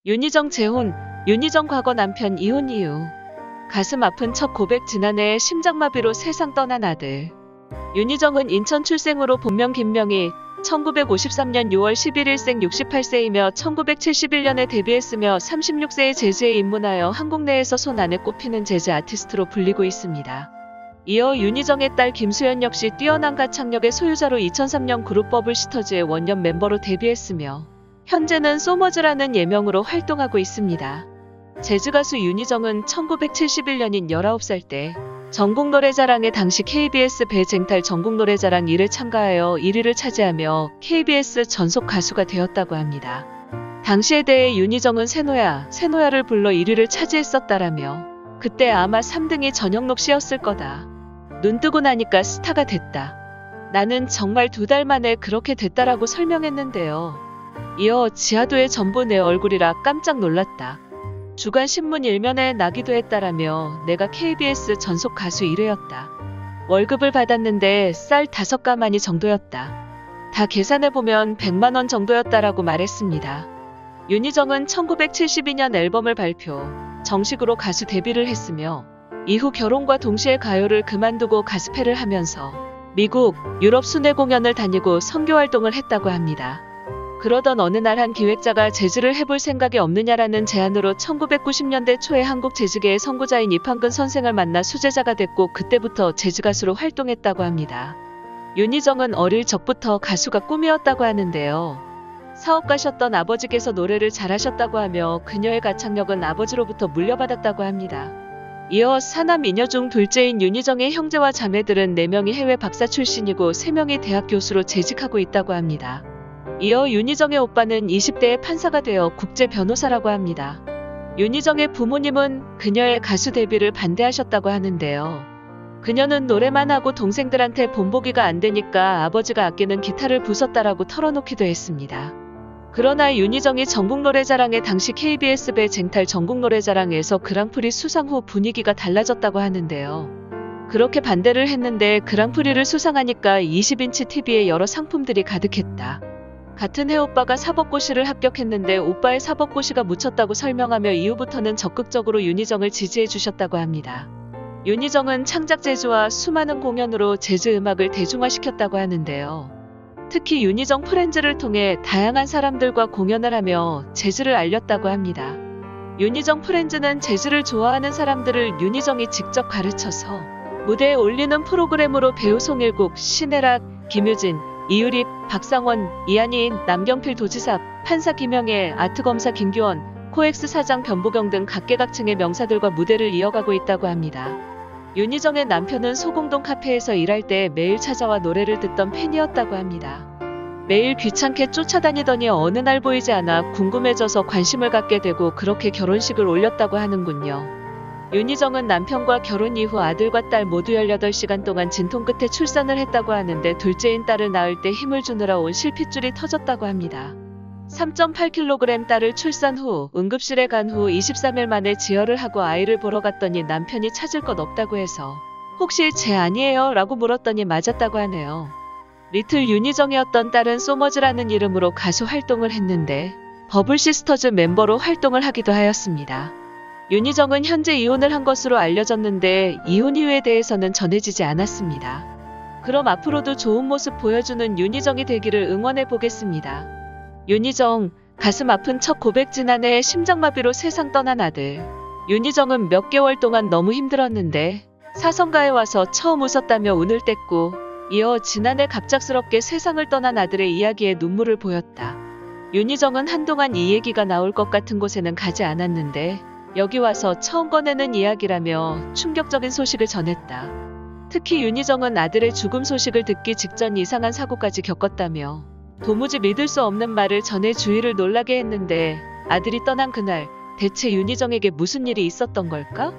윤희정 재혼, 윤희정 과거 남편 이혼 이유. 가슴 아픈 첫 고백 지난해 심장마비로 세상 떠난 아들. 윤희정은 인천 출생으로 본명 김명희, 1953년 6월 11일생 68세이며 1971년에 데뷔했으며 36세의 재즈에 입문하여 한국 내에서 손 안에 꼽히는 재즈 아티스트로 불리고 있습니다. 이어 윤희정의 딸 김수연 역시 뛰어난 가창력의 소유자로 2003년 그룹 버블시터즈의 원년 멤버로 데뷔했으며 현재는 소머즈라는 예명으로 활동하고 있습니다. 재즈 가수 윤희정은 1971년인 19살 때 전국노래자랑의 당시 KBS 배쟁탈 전국노래자랑 1에 참가하여 1위를 차지하며 KBS 전속 가수가 되었다고 합니다. 당시에 대해 윤희정은 새노야를 불러 1위를 차지했었다라며 그때 아마 3등이 전영록 씨였을 거다. 눈 뜨고 나니까 스타가 됐다. 나는 정말 2달 만에 그렇게 됐다라고 설명했는데요. 이어 지하도의 전부 내 얼굴이라 깜짝 놀랐다. 주간 신문 일면에 나기도 했다라며 내가 KBS 전속 가수 1회였다. 월급을 받았는데 쌀 5가마니 정도였다. 다 계산해보면 100만원 정도였다라고 말했습니다. 윤희정은 1972년 앨범을 발표, 정식으로 가수 데뷔를 했으며 이후 결혼과 동시에 가요를 그만두고 가스펠을 하면서 미국, 유럽 순회 공연을 다니고 선교활동을 했다고 합니다. 그러던 어느 날 한 기획자가 재즈를 해볼 생각이 없느냐라는 제안으로 1990년대 초에 한국 재즈계의 선구자인 이판근 선생을 만나 수제자가 됐고 그때부터 재즈 가수로 활동했다고 합니다. 윤희정은 어릴 적부터 가수가 꿈이었다고 하는데요. 사업가셨던 아버지께서 노래를 잘하셨다고 하며 그녀의 가창력은 아버지로부터 물려받았다고 합니다. 이어 사남 2녀 중 둘째인 윤희정의 형제와 자매들은 4명이 해외 박사 출신이고 3명이 대학 교수로 재직하고 있다고 합니다. 이어 윤희정의 오빠는 20대에 판사가 되어 국제 변호사라고 합니다. 윤희정의 부모님은 그녀의 가수 데뷔를 반대하셨다고 하는데요. 그녀는 노래만 하고 동생들한테 본보기가 안 되니까 아버지가 아끼는 기타를 부쉈다라고 털어놓기도 했습니다. 그러나 윤희정이 전국노래자랑의 당시 KBS 배쟁탈 전국노래자랑에서 그랑프리 수상 후 분위기가 달라졌다고 하는데요. 그렇게 반대를 했는데 그랑프리를 수상하니까 20인치 TV에 여러 상품들이 가득했다. 같은 해 오빠가 사법고시를 합격했는데 오빠의 사법고시가 묻혔다고 설명하며 이후부터는 적극적으로 윤희정을 지지해 주셨다고 합니다. 윤희정은 창작 재즈와 수많은 공연으로 재즈 음악을 대중화시켰다고 하는데요. 특히 윤희정 프렌즈를 통해 다양한 사람들과 공연을 하며 재즈를 알렸다고 합니다. 윤희정 프렌즈는 재즈를 좋아하는 사람들을 윤희정이 직접 가르쳐서 무대에 올리는 프로그램으로 배우 송일국, 신혜락, 김유진, 이유립, 박상원, 이한인, 남경필 도지사, 판사 김영애, 아트검사 김규원, 코엑스 사장 변보경 등 각계각층의 명사들과 무대를 이어가고 있다고 합니다. 윤희정의 남편은 소공동 카페에서 일할 때 매일 찾아와 노래를 듣던 팬이었다고 합니다. 매일 귀찮게 쫓아다니더니 어느 날 보이지 않아 궁금해져서 관심을 갖게 되고 그렇게 결혼식을 올렸다고 하는군요. 윤희정은 남편과 결혼 이후 아들과 딸 모두 18시간 동안 진통 끝에 출산을 했다고 하는데 둘째인 딸을 낳을 때 힘을 주느라 온 실핏줄이 터졌다고 합니다. 3.8kg 딸을 출산 후 응급실에 간 후 23일 만에 지혈을 하고 아이를 보러 갔더니 남편이 찾을 것 없다고 해서 혹시 쟤 아니에요? 라고 물었더니 맞았다고 하네요. 리틀 윤희정이었던 딸은 소머즈라는 이름으로 가수 활동을 했는데 버블시스터즈 멤버로 활동을 하기도 하였습니다. 윤희정은 현재 이혼을 한 것으로 알려졌는데 이혼 이유에 대해서는 전해지지 않았습니다. 그럼 앞으로도 좋은 모습 보여주는 윤희정이 되기를 응원해 보겠습니다. 윤희정, 가슴 아픈 첫 고백 지난해 심장마비로 세상 떠난 아들. 윤희정은 몇 개월 동안 너무 힘들었는데 사성가에 와서 처음 웃었다며 운을 뗐고 이어 지난해 갑작스럽게 세상을 떠난 아들의 이야기에 눈물을 보였다. 윤희정은 한동안 이 얘기가 나올 것 같은 곳에는 가지 않았는데 여기 와서 처음 꺼내는 이야기라며 충격적인 소식을 전했다. 특히 윤희정은 아들의 죽음 소식을 듣기 직전 이상한 사고까지 겪었다며 도무지 믿을 수 없는 말을 전해 주위를 놀라게 했는데 아들이 떠난 그날 대체 윤희정에게 무슨 일이 있었던 걸까?